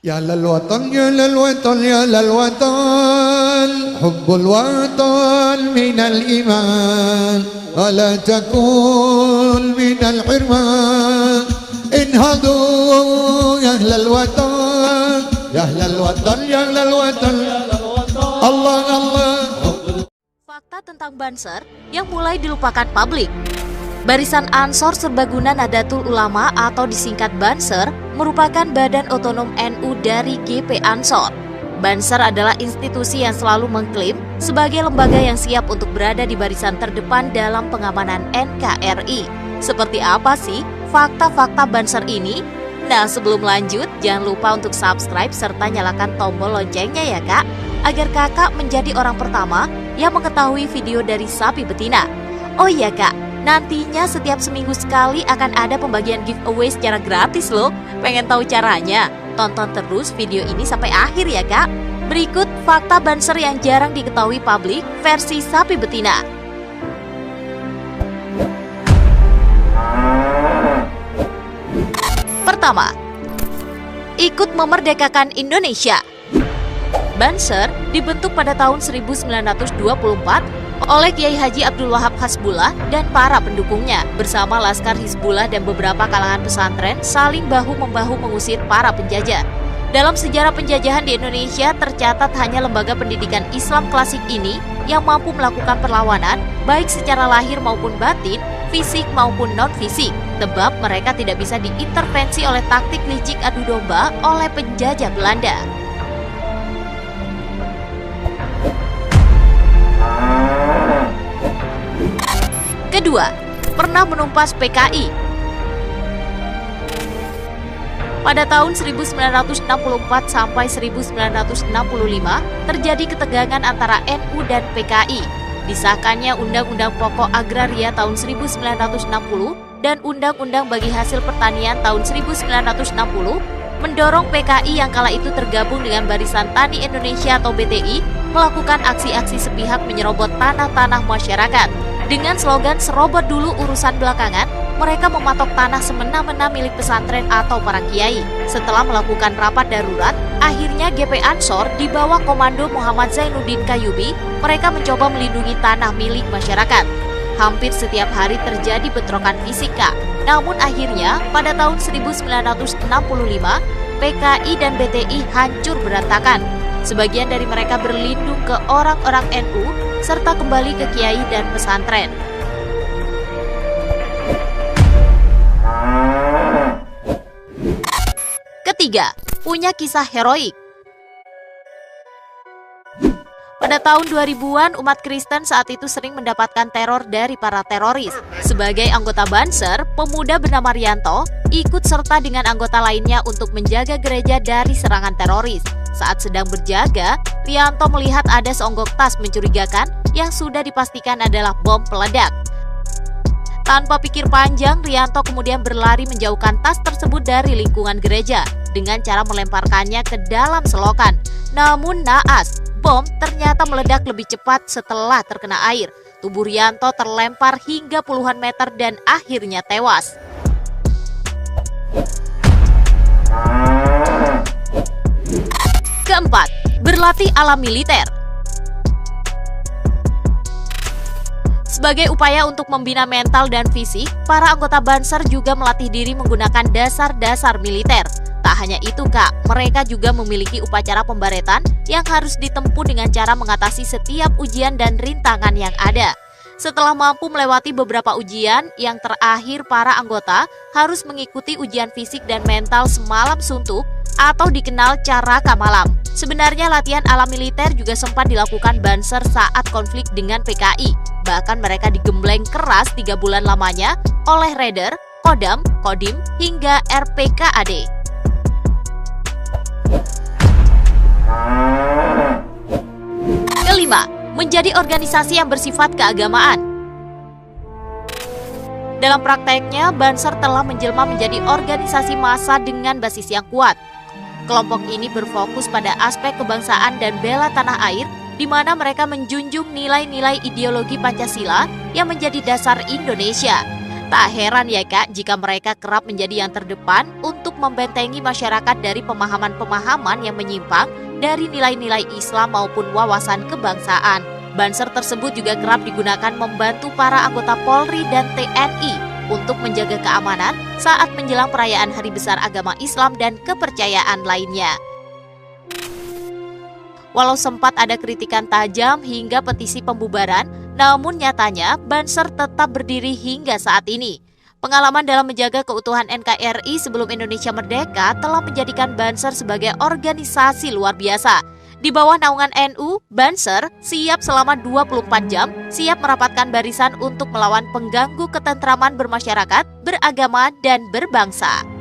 يا للوطن يا للوطن يا للوطن حب الوطن من الإيمان ولا تكون من الحرمان انهضوا يا أهل الوطن يا أهل الوطن يا أهل الوطن الله الله. Fakta tentang Banser yang mulai dilupakan publik. Barisan Ansor Serbaguna Nahdlatul Ulama atau disingkat Banser merupakan badan otonom NU dari GP Ansor. Banser adalah institusi yang selalu mengklaim sebagai lembaga yang siap untuk berada di barisan terdepan dalam pengamanan NKRI. Seperti apa sih fakta-fakta Banser ini? Nah, sebelum lanjut, jangan lupa untuk subscribe serta nyalakan tombol loncengnya ya kak, agar kakak menjadi orang pertama yang mengetahui video dari sapi betina. Oh iya kak, nantinya setiap seminggu sekali akan ada pembagian giveaway secara gratis loh. Pengen tahu caranya? Tonton terus video ini sampai akhir ya kak. Berikut fakta Banser yang jarang diketahui publik versi sapi betina. Pertama, ikut memerdekakan Indonesia. Banser dibentuk pada tahun 1924 oleh Kiai Haji Abdul Wahab Hasbullah dan para pendukungnya bersama Laskar Hizbullah dan beberapa kalangan pesantren saling bahu-membahu mengusir para penjajah. Dalam sejarah penjajahan di Indonesia tercatat hanya lembaga pendidikan Islam klasik ini yang mampu melakukan perlawanan baik secara lahir maupun batin, fisik maupun non-fisik, sebab mereka tidak bisa diintervensi oleh taktik licik adu domba oleh penjajah Belanda. Kedua, pernah menumpas PKI. Pada tahun 1964 sampai 1965 terjadi ketegangan antara NU dan PKI. Disahkannya Undang-Undang Pokok Agraria tahun 1960 dan Undang-Undang Bagi Hasil Pertanian tahun 1960 mendorong PKI yang kala itu tergabung dengan Barisan Tani Indonesia atau BTI melakukan aksi-aksi sepihak menyerobot tanah-tanah masyarakat. Dengan slogan serobot dulu urusan belakangan, mereka mematok tanah semena-mena milik pesantren atau para kiai. Setelah melakukan rapat darurat, akhirnya GP Ansor di bawah komando Muhammad Zainuddin Qayyubi, mereka mencoba melindungi tanah milik masyarakat. Hampir setiap hari terjadi bentrokan fisik, Kak. Namun akhirnya pada tahun 1965, PKI dan BTI hancur berantakan. Sebagian dari mereka berlindung ke orang-orang NU serta kembali ke kiai dan pesantren. Ketiga, punya kisah heroik. Pada tahun 2000-an, umat Kristen saat itu sering mendapatkan teror dari para teroris. Sebagai anggota Banser, pemuda bernama Rianto ikut serta dengan anggota lainnya untuk menjaga gereja dari serangan teroris. Saat sedang berjaga, Rianto melihat ada seonggok tas mencurigakan yang sudah dipastikan adalah bom peledak. Tanpa pikir panjang, Rianto kemudian berlari menjauhkan tas tersebut dari lingkungan gereja dengan cara melemparkannya ke dalam selokan. Namun naas, bom ternyata meledak lebih cepat setelah terkena air. Tubuh Rianto terlempar hingga puluhan meter dan akhirnya tewas. Keempat, berlatih ala militer. Sebagai upaya untuk membina mental dan fisik, para anggota Banser juga melatih diri menggunakan dasar-dasar militer. Tak hanya itu kak, mereka juga memiliki upacara pembaretan yang harus ditempuh dengan cara mengatasi setiap ujian dan rintangan yang ada. Setelah mampu melewati beberapa ujian, yang terakhir para anggota harus mengikuti ujian fisik dan mental semalam suntuk atau dikenal Caraka Malam. Sebenarnya latihan ala militer juga sempat dilakukan Banser saat konflik dengan PKI. Bahkan mereka digembleng keras 3 bulan lamanya oleh Raider, Kodam, Kodim, hingga RPKAD. Kelima, menjadi organisasi yang bersifat keagamaan. Dalam prakteknya, Banser telah menjelma menjadi organisasi massa dengan basis yang kuat. Kelompok ini berfokus pada aspek kebangsaan dan bela tanah air, di mana mereka menjunjung nilai-nilai ideologi Pancasila yang menjadi dasar Indonesia. Tak heran ya Kak, jika mereka kerap menjadi yang terdepan untuk membentengi masyarakat dari pemahaman-pemahaman yang menyimpang dari nilai-nilai Islam maupun wawasan kebangsaan. Banser tersebut juga kerap digunakan membantu para anggota Polri dan TNI untuk menjaga keamanan saat menjelang perayaan Hari Besar Agama Islam dan kepercayaan lainnya. Walau sempat ada kritikan tajam hingga petisi pembubaran, namun nyatanya Banser tetap berdiri hingga saat ini. Pengalaman dalam menjaga keutuhan NKRI sebelum Indonesia merdeka telah menjadikan Banser sebagai organisasi luar biasa. Di bawah naungan NU, Banser siap selama 24 jam, siap merapatkan barisan untuk melawan pengganggu ketentraman bermasyarakat, beragama, dan berbangsa.